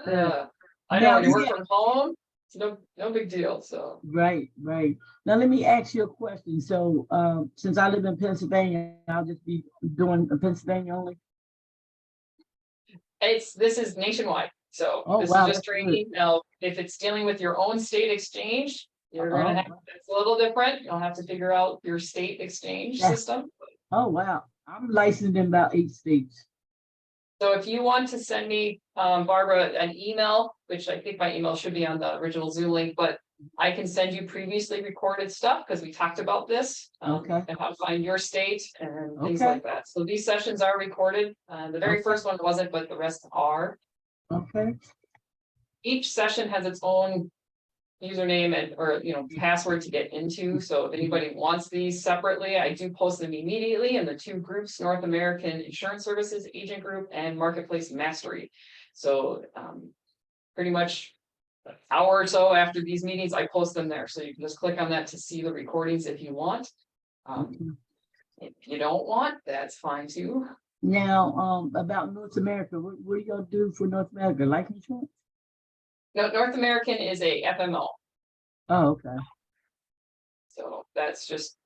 I know Now, when you work from home, it's no big deal. So right, right. Now let me ask you a question. So, since I live in Pennsylvania, I'll just be doing Pennsylvania only. this is nationwide. So Oh this is wow, just that's good. training. Now, if it's dealing with your own state exchange, you're gonna Oh, have it's a little different. You'll have to figure out your state exchange that, system. oh wow. I'm licensed in about 8 states. So if you want to send me, Barbara, an email, which I think my email should be on the original Zoom link, but I can send you previously recorded stuff because we talked about this, Okay, and how to find your state and things okay, like that. So these sessions are recorded. The very okay, first one wasn't, but the rest are. okay. Each session has its own username and or password to get into. So if anybody wants these separately, I do post them immediately in the two groups: North American Insurance Services Agent Group and Marketplace Mastery. So pretty much an hour or so after these meetings, I post them there. So you can just click on that to see the recordings if you want. Okay. If you don't want, that's fine too. Now, about North America, what are you gonna do for North America? Life insurance? No, North American is a FMO. Oh, okay. So that's just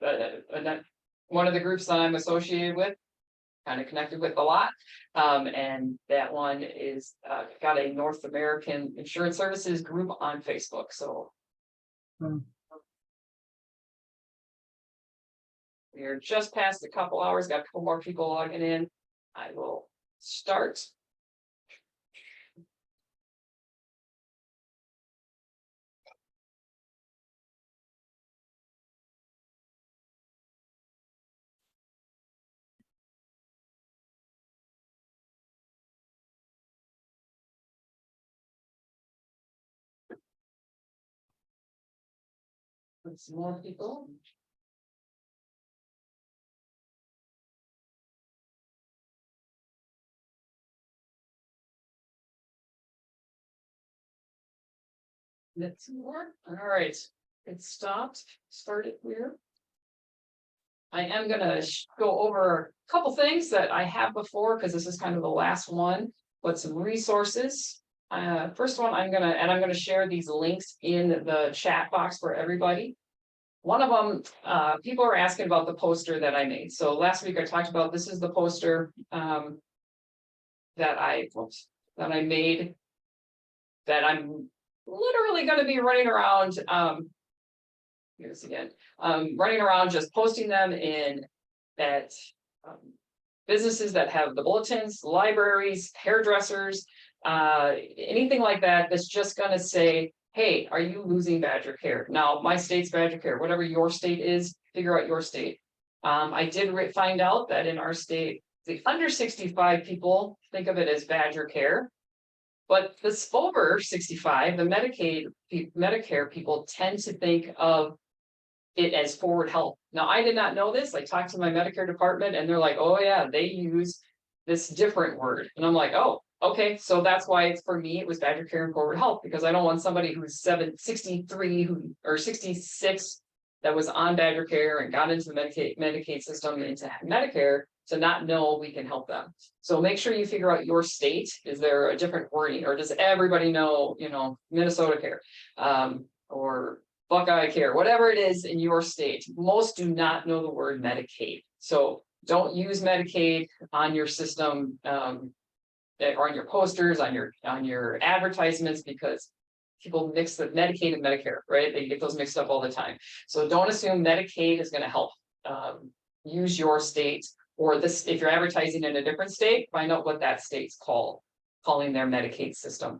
one of the groups that I'm associated with, kind of connected with a lot. And that one is got a North American Insurance Services group on Facebook. So we're just past a couple hours, got a couple more people logging in. I will start. With some more people. Let's more. All right, it stopped. Started here. I am going to go over a couple things that I have before because this is kind of the last one, but some resources. First one, I'm going to share these links in the chat box for everybody. One of them, people are asking about the poster that I made. So last week I talked about this is the poster that I made that I'm literally going to be running around. Here's again, running around just posting them in at businesses that have the bulletins, libraries, hairdressers, anything like that. That's just going to say, hey, are you losing Badger Care? Now, my state's Badger Care, whatever your state is, figure out your state. I did find out that in our state, the under 65 people think of it as Badger Care. But this over 65, the Medicare people tend to think of it as forward health. Now, I did not know this. I talked to my Medicare department and they're like, oh yeah, they use this different word. And I'm like, oh, okay. So that's why it's for me, it was Badger Care and forward health, because I don't want somebody who's 63 or 66 that was on Badger Care and got into the Medicaid system into Medicare to not know we can help them. So make sure you figure out your state. Is there a different wording, or does everybody know, Minnesota Care, or Buckeye Care, whatever it is in your state? Most do not know the word Medicaid. So don't use Medicaid on your system, or on your posters, on your advertisements, because people mix the Medicaid and Medicare, right? They get those mixed up all the time. So don't assume Medicaid is going to help. Use your state, or this, if you're advertising in a different state, find out what that state's calling their Medicaid system.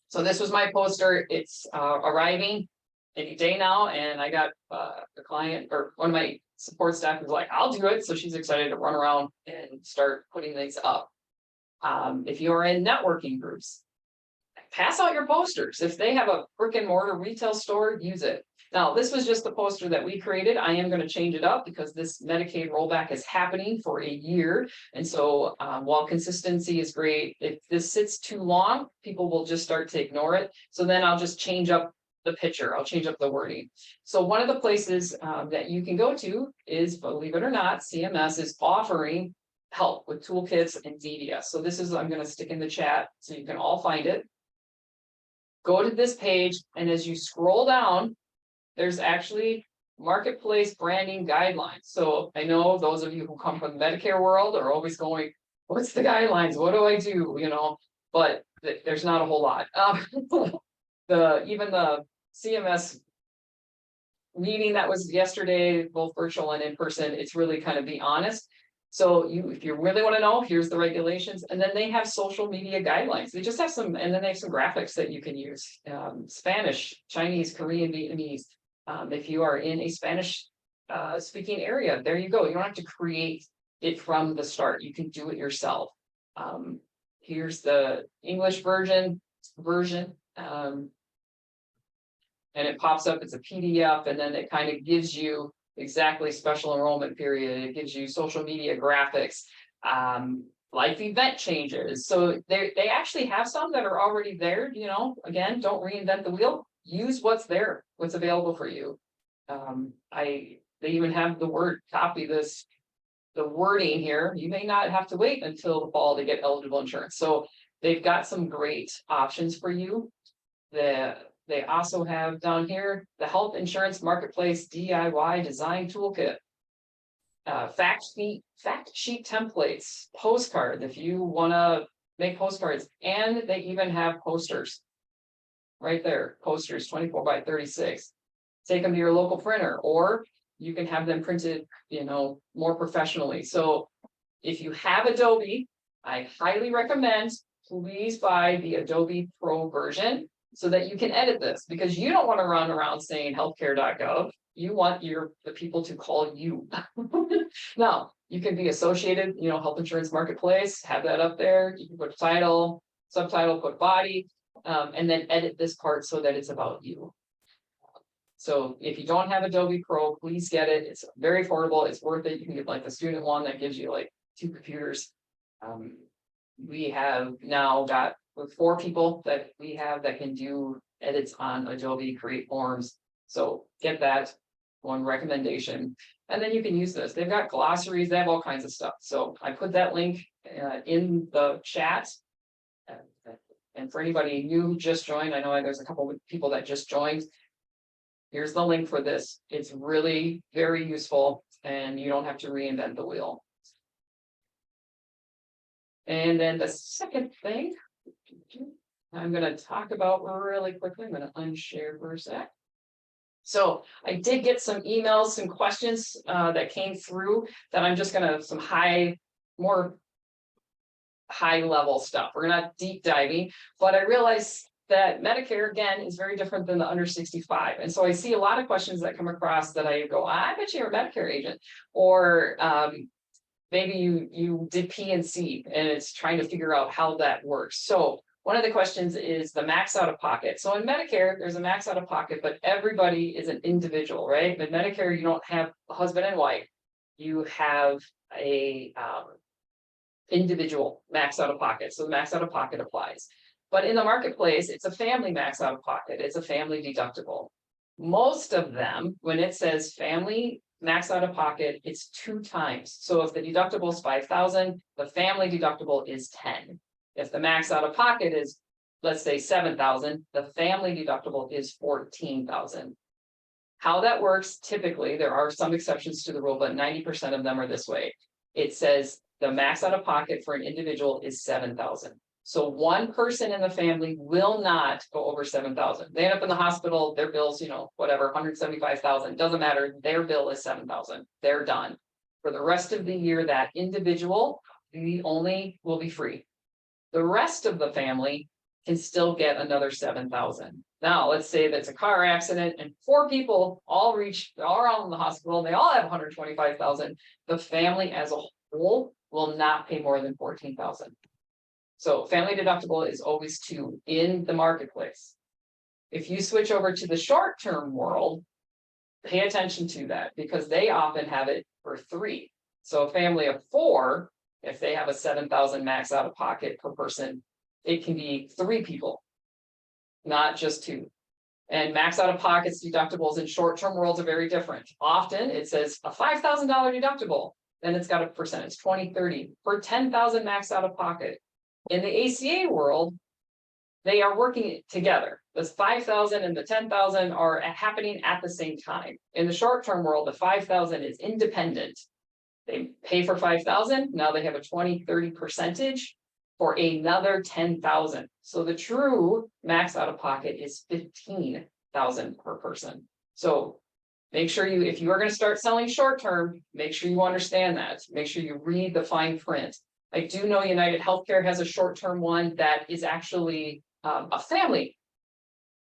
So this was my poster. It's arriving any day now, and I got a client, or one of my support staff, who's like, I'll do it. So she's excited to run around and start putting things up. If you're in networking groups, pass out your posters. If they have a brick and mortar retail store, use it. Now, this was just the poster that we created. I am going to change it up because this Medicaid rollback is happening for a year. And so while consistency is great, if this sits too long, people will just start to ignore it. So then I'll just change up the picture. I'll change up the wording. So one of the places that you can go to is, believe it or not, CMS is offering help with toolkits and DDS. So this is, I'm going to stick in the chat so you can all find it. go to this page, and as you scroll down, there's actually marketplace branding guidelines. So I know those of you who come from the Medicare world are always going, what's the guidelines? What do I do? You know, but there's not a whole lot. Even the CMS meeting that was yesterday, both virtual and in person, it's really kind of be honest. So if you really want to know, here's the regulations, and then they have social media guidelines. They just have some, and then they have some graphics that you can use. Spanish, Chinese, Korean, Vietnamese. If you are in a Spanish speaking area, there you go. You don't have to create it from the start. You can do it yourself. Here's the English version, and it pops up. It's a PDF, and then it kind of gives you exactly special enrollment period. It gives you social media graphics, life event changes. So they actually have some that are already there. You know, again, don't reinvent the wheel. Use what's there, what's available for you. They even have the word, copy this, the wording here. You may not have to wait until the fall to get eligible insurance. So they've got some great options for you. They also have down here the Health Insurance Marketplace DIY Design Toolkit, fact sheet templates, postcards if you want to make postcards, and they even have posters right there. Posters 24 by 36. Take them to your local printer, or you can have them printed, you know, more professionally. So if you have Adobe, I highly recommend please buy the Adobe Pro version, so that you can edit this, because you don't want to run around saying healthcare.gov. You want the people to call you. Now, you can be associated, you know, Health Insurance Marketplace, have that up there. You can put title, subtitle, put body, and then edit this part so that it's about you. So if you don't have Adobe Pro, please get it. It's very affordable. It's worth it. You can get like the student one that gives you like 2 computers. We have now got 4 people that we have that can do edits on Adobe, create forms. So get that, one recommendation, and then you can use this. They've got glossaries, they have all kinds of stuff. So I put that link in the chat. And for anybody new who just joined, I know there's a couple of people that just joined. Here's the link for this. It's really very useful, and you don't have to reinvent the wheel. And then the second thing I'm going to talk about really quickly. I'm going to unshare for a sec. So I did get some emails, some questions that came through that I'm just going to more high level stuff. We're not deep diving, but I realized that Medicare, again, is very different than the under 65. And so I see a lot of questions that come across that I go, I bet you're a Medicare agent, or maybe you did P&C and it's trying to figure out how that works. So one of the questions is the max out of pocket. So in Medicare, there's a max out of pocket, but everybody is an individual, right? In Medicare, you don't have a husband and wife. You have a individual max out of pocket. So the max out of pocket applies. But in the marketplace, it's a family max out of pocket. It's a family deductible. Most of them, when it says family max out of pocket, it's 2 times. So if the deductible is 5,000, the family deductible is 10. If the max out of pocket is, let's say 7,000, the family deductible is 14,000. How that works, typically, there are some exceptions to the rule, but 90% of them are this way. It says the max out of pocket for an individual is 7,000. So one person in the family will not go over 7,000. They end up in the hospital, their bill's, you know, whatever, 175,000, doesn't matter. Their bill is 7,000. They're done. For the rest of the year, that individual will be free. The rest of the family can still get another 7,000. Now, let's say that's a car accident and 4 people all around the hospital, and they all have 125,000. The family as a whole will not pay more than 14,000. So family deductible is always 2 in the marketplace. If you switch over to the short-term world, pay attention to that, because they often have it for 3. So a family of 4, if they have a 7,000 max out of pocket per person, it can be 3 people, not just 2. And max out of pockets deductibles in short-term worlds are very different. Often it says a $5,000 deductible, then it's got a percentage, 20, 30, for 10,000 max out of pocket. In the ACA world, they are working together. This 5,000 and the 10,000 are happening at the same time. In the short-term world, the 5,000 is independent. They pay for 5,000, now they have a 20-30 percentage for another 10,000. So the true max out of pocket is 15,000 per person. So make sure you, if you are going to start selling short-term, make sure you understand that. Make sure you read the fine print. I do know United Healthcare has a short-term one that is actually a family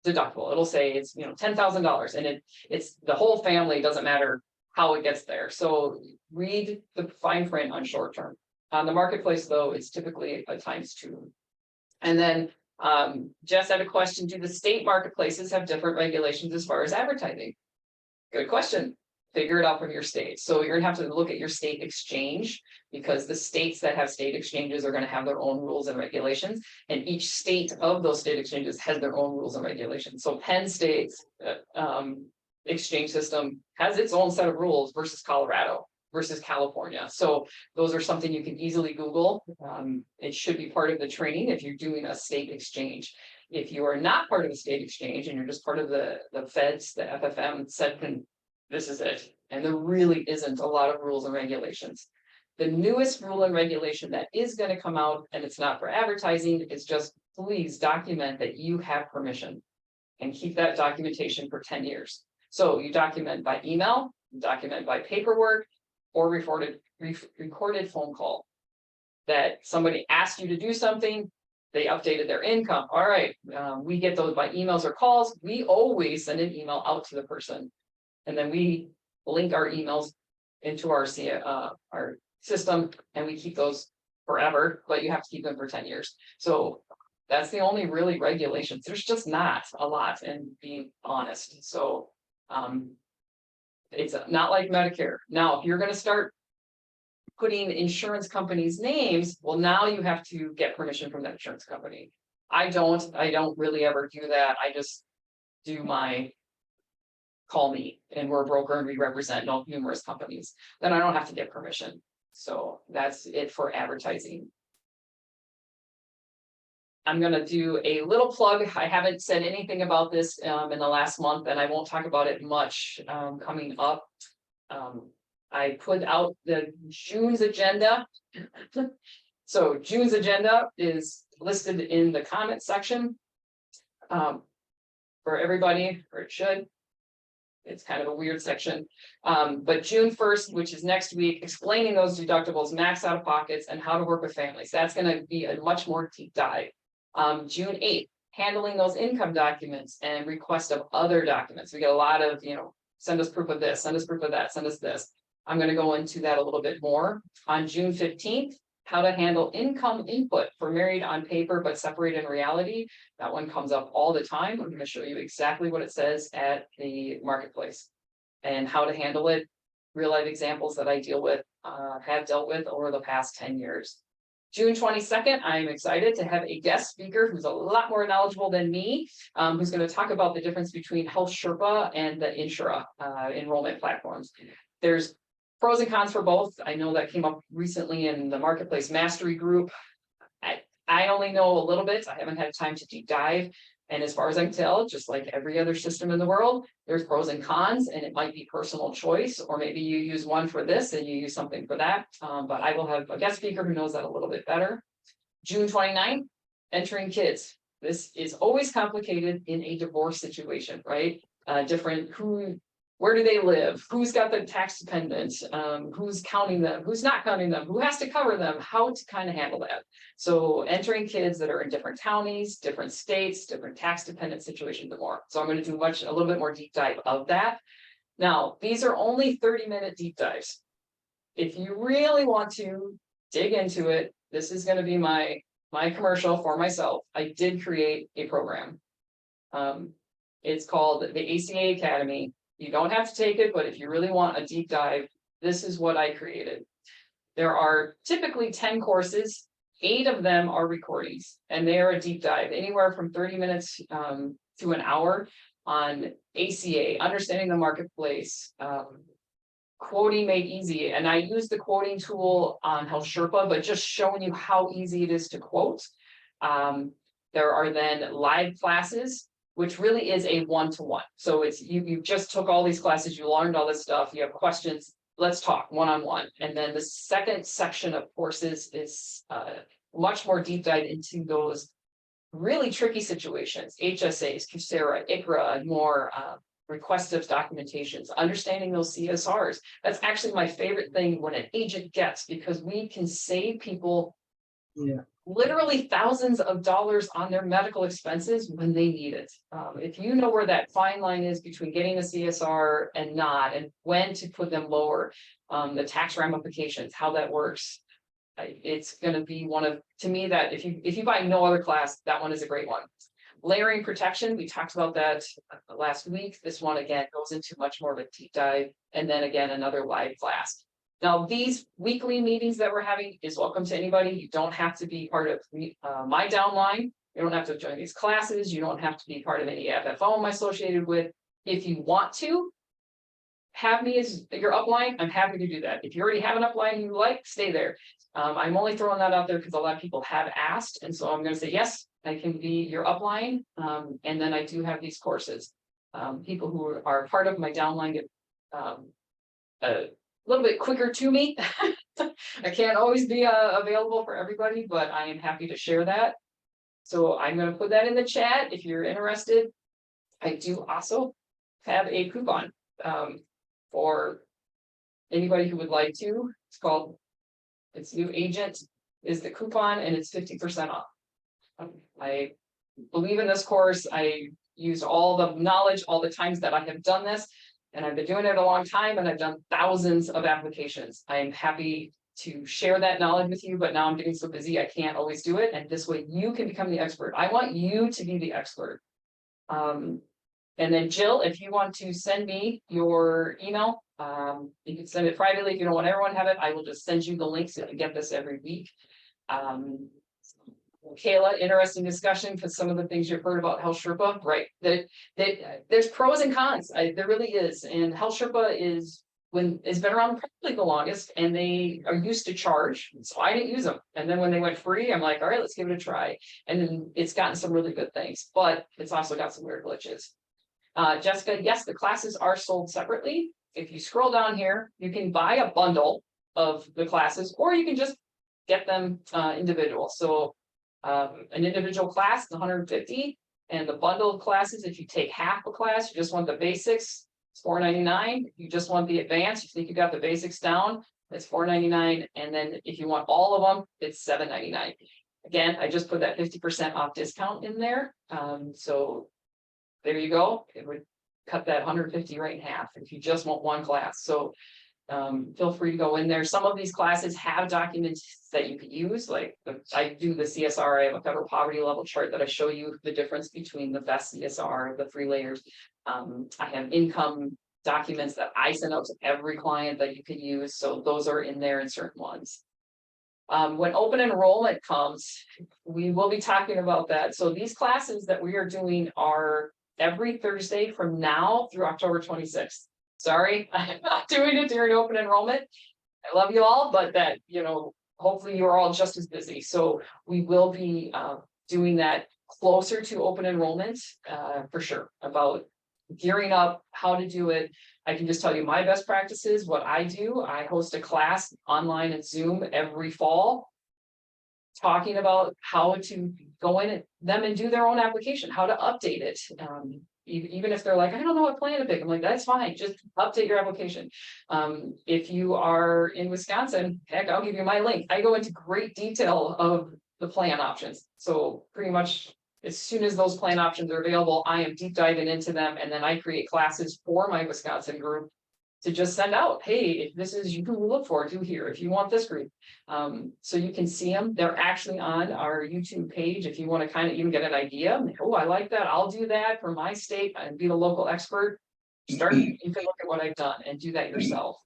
deductible. It'll say it's, you know, $10,000, and it's the whole family, doesn't matter how it gets there. So read the fine print on short-term. On the marketplace, though, it's typically a ×2. And then Jess had a question: do the state marketplaces have different regulations as far as advertising? Good question. Figure it out from your state. So you're gonna have to look at your state exchange, because the states that have state exchanges are gonna have their own rules and regulations, and each state of those state exchanges has their own rules and regulations. So Penn State's exchange system has its own set of rules versus Colorado versus California. So those are something you can easily Google. It should be part of the training if you're doing a state exchange. If you are not part of a state exchange and you're just part of the feds, the FFM, said, this is it. And there really isn't a lot of rules and regulations. The newest rule and regulation that is going to come out, and it's not for advertising, is just please document that you have permission and keep that documentation for 10 years. So you document by email, document by paperwork, or recorded phone call that somebody asked you to do something. They updated their income. All right, we get those by emails or calls. We always send an email out to the person, and then we link our emails into our system, and we keep those forever, but you have to keep them for 10 years. So that's the only really regulations. There's just not a lot, and being honest. So it's not like Medicare. Now, if you're going to start putting insurance companies' names, well, now you have to get permission from that insurance company. I don't really ever do that. I just do my call me, and we're a broker and we represent numerous companies. Then I don't have to get permission. So that's it for advertising. I'm going to do a little plug. I haven't said anything about this in the last month, and I won't talk about it much coming up. I put out the June's agenda. So June's agenda is listed in the comment section for everybody, or it should. It's kind of a weird section. But June 1st, which is next week, explaining those deductibles, max out of pockets, and how to work with families. That's going to be a much more deep dive. June 8th, handling those income documents and request of other documents. We get a lot of, send us proof of this, send us proof of that, send us this. I'm going to go into that a little bit more. On June 15th, how to handle income input for married on paper but separate in reality. That one comes up all the time. I'm going to show you exactly what it says at the marketplace and how to handle it. Real life examples that I have dealt with over the past 10 years. June 22nd, I'm excited to have a guest speaker who's a lot more knowledgeable than me, who's going to talk about the difference between Health Sherpa and the Insura enrollment platforms. There's pros and cons for both. I know that came up recently in the Marketplace Mastery group. I only know a little bit. I haven't had time to deep dive. And as far as I can tell, just like every other system in the world, there's pros and cons, and it might be personal choice, or maybe you use one for this and you use something for that. But I will have a guest speaker who knows that a little bit better. June 29th, entering kids. This is always complicated in a divorce situation, right? Where do they live? Who's got the tax dependents? Who's counting them? Who's not counting them? Who has to cover them? How to kind of handle that. So entering kids that are in different counties, different states, different tax dependent situations and more. So I'm going to do a little bit more deep dive of that. Now, these are only 30-minute deep dives. If you really want to dig into it, this is going to be my commercial for myself. I did create a program. It's called the ACA Academy. You don't have to take it, but if you really want a deep dive, this is what I created. There are typically 10 courses. 8 of them are recordings, and they are a deep dive, anywhere from 30 minutes to an hour on ACA, understanding the marketplace, quoting made easy. And I use the quoting tool on Health Sherpa, but just showing you how easy it is to quote. There are then live classes, which really is a one-to-one. So it's you just took all these classes, you learned all this stuff, you have questions, let's talk one-on-one. And then the second section of courses is much more deep dive into those really tricky situations, HSAs, Coursera, ICRA, and more request of documentations, understanding those CSRs. That's actually my favorite thing when an agent gets, because we can save people literally thousands of dollars on their medical expenses when they need it. If you know where that fine line is between getting a CSR and not, and when to put them lower, the tax ramifications, how that works, it's going to be one of, to me, that if you buy no other class, that one is a great one. Layering protection, we talked about that last week. This one again goes into much more of a deep dive, and then again another live class. Now, these weekly meetings that we're having is welcome to anybody. You don't have to be part of my downline. You don't have to join these classes. You don't have to be part of any FFO I'm associated with. If you want to have me as your upline, I'm happy to do that. If you already have an upline you like, stay there. I'm only throwing that out there because a lot of people have asked. And so I'm going to say, yes, I can be your upline. And then I do have these courses. People who are part of my downline get a little bit quicker to me. I can't always be available for everybody, but I am happy to share that. So I'm going to put that in the chat if you're interested. I do also have a coupon for anybody who would like to. It's new agent is the coupon, and it's 50% off. I believe in this course. I used all the knowledge, all the times that I have done this, and I've been doing it a long time, and I've done thousands of applications. I'm happy to share that knowledge with you, but now I'm getting so busy, I can't always do it. And this way you can become the expert. I want you to be the expert. And then Jill, if you want to send me your email, you can send it privately. If you don't want everyone to have it, I will just send you the link so you can get this every week. Kayla, interesting discussion, because some of the things you've heard about Health Sherpa, right? There's pros and cons. There really is. And Health Sherpa is been around probably the longest, and they are used to charge. So I didn't use them. And then when they went free, I'm like, all right, let's give it a try. And then it's gotten some really good things, but it's also got some weird glitches. Jessica, yes, the classes are sold separately. If you scroll down here, you can buy a bundle of the classes, or you can just get them individual. So an individual class is $150, and the bundle of classes, if you take half a class, you just want the basics, it's $4.99. If you just want the advanced, you think you got the basics down, it's $4.99. And then if you want all of them, it's $7.99. Again, I just put that 50% off discount in there. So there you go. It would cut that 150 right in half if you just want one class. So feel free to go in there. Some of these classes have documents that you could use. Like I do the CSR. I have a federal poverty level chart that I show you the difference between the best CSR, the 3 layers. I have income documents that I send out to every client that you can use. So those are in there in certain ones. When open enrollment comes, we will be talking about that. So these classes that we are doing are every Thursday from now through October 26th. Sorry, I'm not doing it during open enrollment. I love you all, but that, hopefully you're all just as busy. So we will be doing that closer to open enrollment for sure, about gearing up, how to do it. I can just tell you my best practices, what I do. I host a class online and Zoom every fall, talking about how to go in and do their own application, how to update it. Even if they're like, I don't know what plan to pick, I'm like, that's fine, just update your application. If you are in Wisconsin, heck, I'll give you my link. I go into great detail of the plan options. So pretty much as soon as those plan options are available, I am deep diving into them, and then I create classes for my Wisconsin group to just send out, hey, if this is you can look for, do here if you want this group. So you can see them. They're actually on our YouTube page if you want to kind of even get an idea. Like, oh, I like that. I'll do that for my state and be the local expert. You can look at what I've done and do that yourself.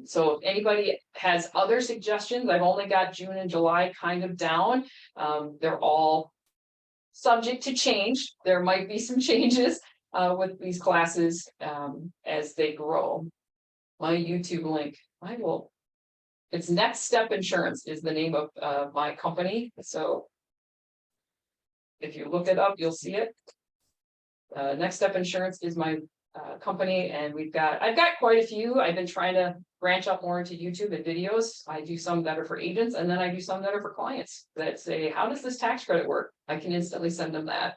So if anybody has other suggestions, I've only got June and July kind of down. They're all subject to change. There might be some changes with these classes as they grow. My YouTube link, it's Next Step Insurance is the name of my company. So If you look it up, you'll see it. Next Step Insurance is my company, and I've got quite a few. I've been trying to branch out more into YouTube and videos. I do some that are for agents, and then I do some that are for clients that say, how does this tax credit work? I can instantly send them that.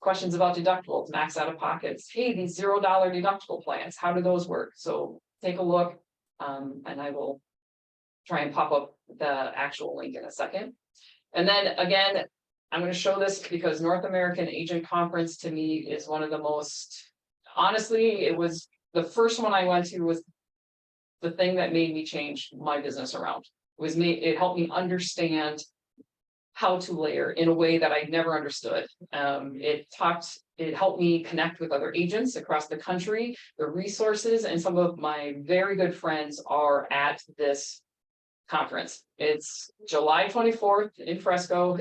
Questions about deductibles, max out of pockets. Hey, these $0 deductible plans, how do those work? So take a look, and I will try and pop up the actual link in a second. And then again, I'm going to show this because North American Agent Conference to me is one of the most, honestly, it was the first one I went to, was the thing that made me change my business around. It helped me understand how to layer in a way that I never understood. It helped me connect with other agents across the country, the resources, and some of my very good friends are at this conference. It's July 24th in Fresco.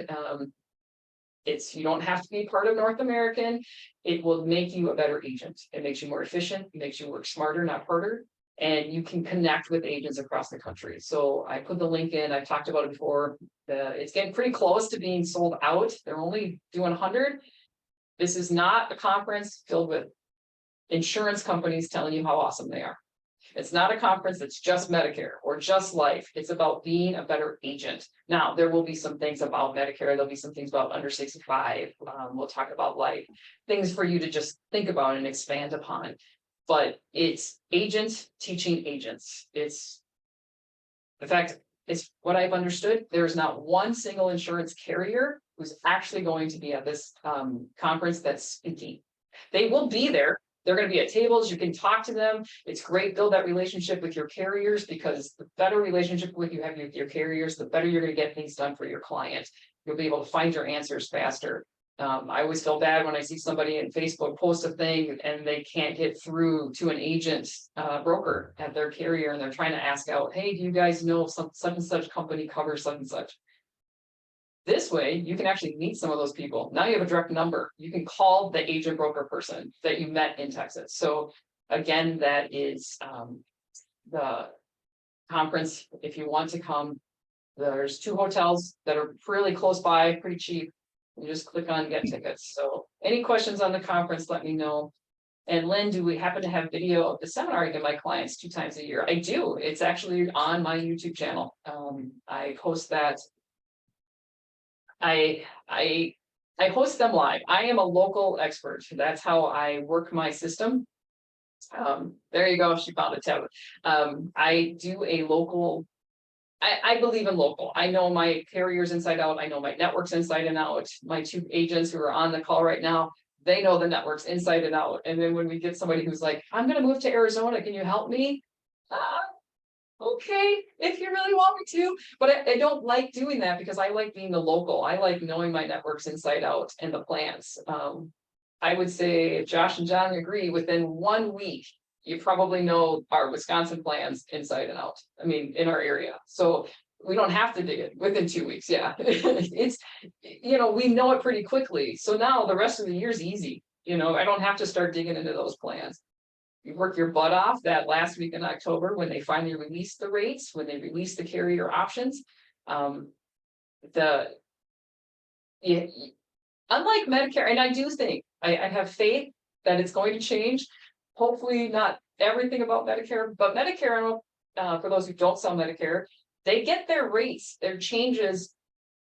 You don't have to be part of North American. It will make you a better agent. It makes you more efficient, it makes you work smarter, not harder. And you can connect with agents across the country. So I put the link in, I've talked about it before. It's getting pretty close to being sold out. They're only doing 100. This is not a conference filled with insurance companies telling you how awesome they are. It's not a conference that's just Medicare or just life. It's about being a better agent. Now, there will be some things about Medicare. There'll be some things about under 65. We'll talk about life, things for you to just think about and expand upon. But it's agents teaching agents. In fact, it's what I've understood. There's not one single insurance carrier who's actually going to be at this conference that's speaking. They will be there. They're going to be at tables. You can talk to them. It's great. Build that relationship with your carriers, because the better relationship you have with your carriers, the better you're going to get things done for your client. You'll be able to find your answers faster. I always feel bad when I see somebody in Facebook post a thing and they can't get through to an agent broker at their carrier, and they're trying to ask out, hey, do you guys know such and such company covers such and such? This way, you can actually meet some of those people. Now you have a direct number. You can call the agent broker person that you met in Texas. So again, that is the conference. If you want to come, there's 2 hotels that are really close by, pretty cheap. You just click on get tickets. So any questions on the conference, let me know. And Lynn, do we happen to have video of the seminar I give my clients 2 times a year? I do. It's actually on my YouTube channel. I post that. I host them live. I am a local expert. That's how I work my system. There you go. She found a tab. I do a local. I believe in local. I know my carriers inside out. I know my networks inside and out. My 2 agents who are on the call right now, they know the networks inside and out. And then when we get somebody who's like, I'm going to move to Arizona, can you help me? Okay, if you really want me to. But I don't like doing that, because I like being the local. I like knowing my networks inside out and the plans. I would say, if Josh and John agree, within 1 week, you probably know our Wisconsin plans inside and out. I mean, in our area. So we don't have to dig it within 2 weeks. Yeah, it's, we know it pretty quickly. So now the rest of the year is easy. I don't have to start digging into those plans. You work your butt off that last week in October when they finally release the rates, when they release the carrier options. Unlike Medicare, and I do think, I have faith that it's going to change. Hopefully not everything about Medicare, but Medicare, for those who don't sell Medicare, they get their rates, their changes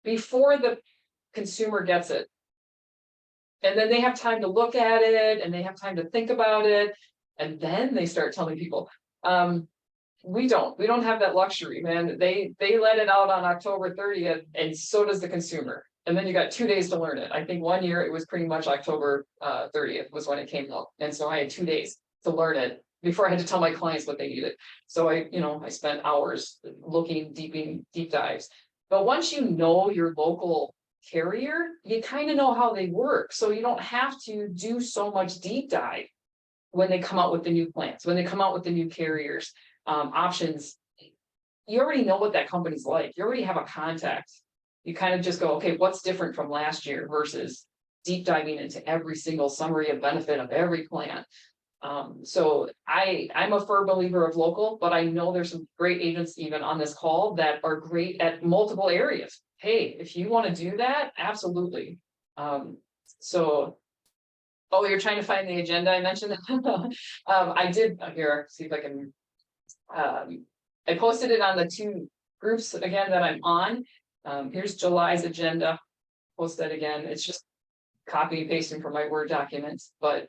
before the consumer gets it. And then they have time to look at it, and they have time to think about it. And then they start telling people, we don't have that luxury, man. They let it out on October 30th, and so does the consumer. And then you got 2 days to learn it. I think 1 year it was pretty much October 30th was when it came out. And so I had 2 days to learn it before I had to tell my clients what they needed. So I spent hours looking deep dives. But once you know your local carrier, you kind of know how they work. So you don't have to do so much deep dive when they come out with the new plans, when they come out with the new carriers, options. You already know what that company's like. You already have a contact. You kind of just go, okay, what's different from last year versus deep diving into every single summary of benefit of every plan. So I'm a firm believer of local, but I know there's some great agents even on this call that are great at multiple areas. Hey, if you want to do that, absolutely. So, oh, you're trying to find the agenda, I mentioned. I did, here, see if I can. I posted it on the two groups again that I'm on. Here's July's agenda. Post that again. It's just copy and pasting from my Word documents, but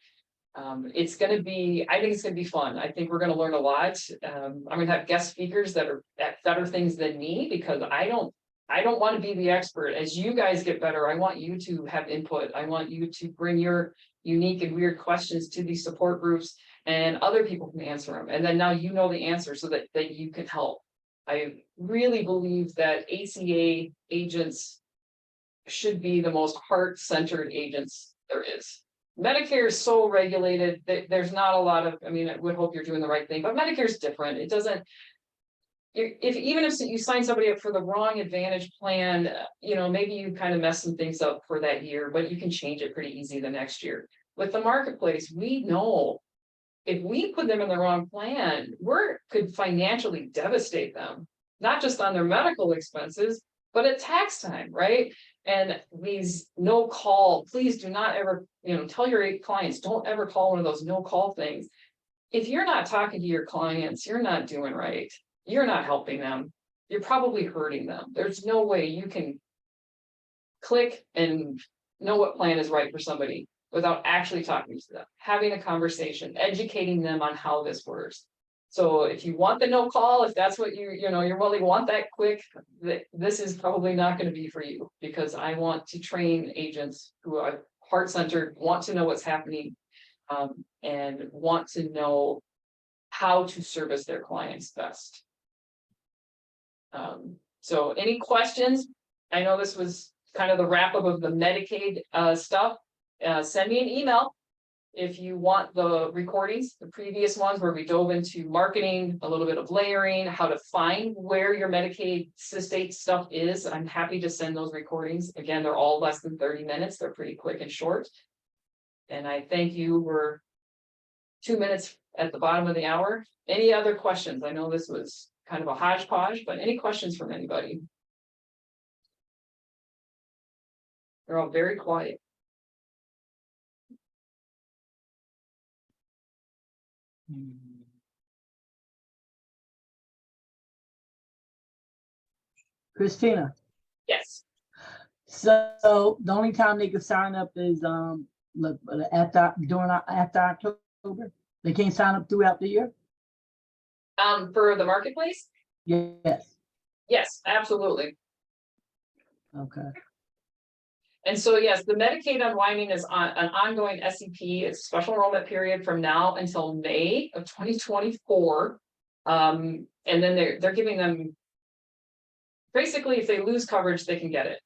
it's gonna be, I think it's gonna be fun. I think we're gonna learn a lot. I'm gonna have guest speakers that are at better things than me, because I don't want to be the expert. As you guys get better, I want you to have input. I want you to bring your unique and weird questions to these support groups, and other people can answer them. And then now you know the answer, so that you can help. I really believe that ACA agents should be the most heart-centered agents there is. Medicare is so regulated that there's not a lot of, I mean, I would hope you're doing the right thing, but Medicare is different. It doesn't, even if you sign somebody up for the wrong Advantage plan, you know, maybe you kind of mess some things up for that year, but you can change it pretty easy the next year. With the marketplace, we know if we put them in the wrong plan, could financially devastate them, not just on their medical expenses, but at tax time, right? And these no call, please do not ever, tell your clients, don't ever call one of those no call things. If you're not talking to your clients, you're not doing right. You're not helping them. You're probably hurting them. There's no way you can click and know what plan is right for somebody without actually talking to them, having a conversation, educating them on how this works. So if you want the no call, if that's what you really want that quick, this is probably not going to be for you, because I want to train agents who are heart-centered, want to know what's happening, and want to know how to service their clients best. So any questions? I know this was kind of the wrap up of the Medicaid stuff. Send me an email if you want the recordings, the previous ones where we dove into marketing, a little bit of layering, how to find where your Medicaid cystate stuff is. I'm happy to send those recordings. Again, they're all less than 30 minutes. They're pretty quick and short. And I thank you. We're 2 minutes at the bottom of the hour. Any other questions? I know this was kind of a hodgepodge, but any questions from anybody? They're all very quiet. Christina. Yes. So the only time they can sign up is after October. They can't sign up throughout the year. For the marketplace? Yes. Yes, absolutely. Okay. And so, yes, the Medicaid unwinding is an ongoing SEP. It's a special enrollment period from now until May of 2024. And then they're giving them, basically, if they lose coverage, they can get it.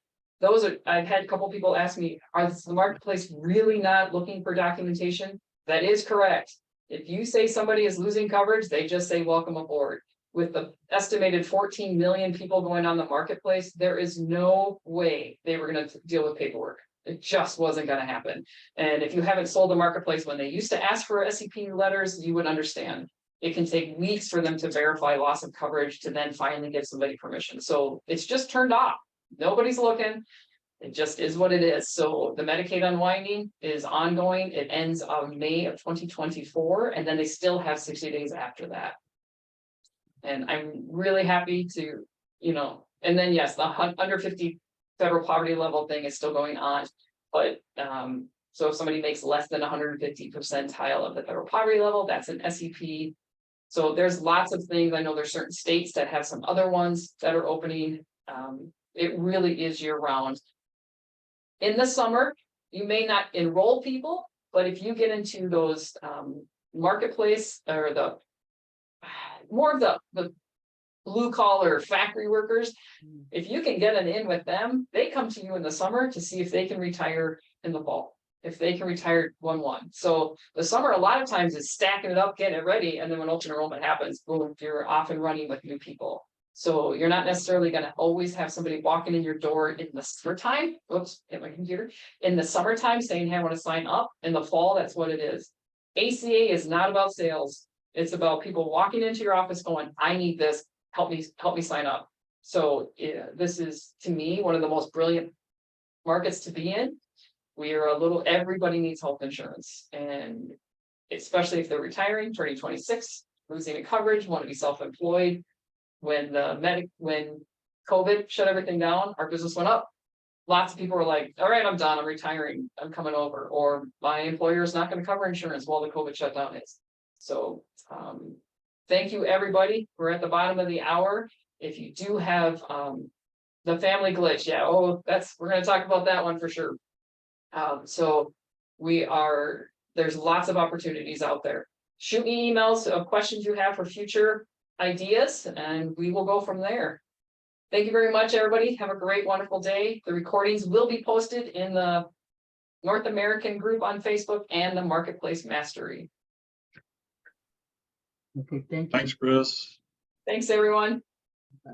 I've had a couple people ask me, is the marketplace really not looking for documentation? That is correct. If you say somebody is losing coverage, they just say welcome aboard. With the estimated 14 million people going on the marketplace, there is no way they were going to deal with paperwork. It just wasn't going to happen. And if you haven't sold the marketplace when they used to ask for SEP letters, you would understand. It can take weeks for them to verify loss of coverage to then finally give somebody permission. So it's just turned off. Nobody's looking. It just is what it is. So the Medicaid unwinding is ongoing. It ends on May of 2024, and then they still have 60 days after that. And I'm really happy to, and then yes, the under 50 federal poverty level thing is still going on. But so if somebody makes less than 150 percentile of the federal poverty level, that's an SEP. So there's lots of things. I know there's certain states that have some other ones that are opening. It really is year round. In the summer, you may not enroll people, but if you get into those marketplace or the more of the blue collar factory workers, if you can get an in with them, they come to you in the summer to see if they can retire in the fall, if they can retire 1/1. So the summer a lot of times is stacking it up, getting it ready, and then when open enrollment happens, boom, you're off and running with new people. So you're not necessarily going to always have somebody walking in your door in the summertime. Oops, hit my computer. In the summertime saying, hey, I want to sign up. In the fall, that's what it is. ACA is not about sales. It's about people walking into your office going, I need this, help me sign up. So yeah, this is, to me, one of the most brilliant markets to be in. we are everybody needs health insurance, and especially if they're retiring, turning 26, losing a coverage, want to be self-employed. When COVID shut everything down, our business went up. Lots of people were like, all right, I'm done, I'm retiring, I'm coming over, or my employer is not going to cover insurance while the COVID shutdown is. So thank you, everybody. We're at the bottom of the hour. If you do have the family glitch, we're going to talk about that one for sure. So there's lots of opportunities out there. Shoot me emails of questions you have for future ideas, and we will go from there. Thank you very much, everybody. Have a great, wonderful day. The recordings will be posted in the North American group on Facebook and the Marketplace Mastery. Okay, thank you. Thanks, Chris. Thanks, everyone. Bye.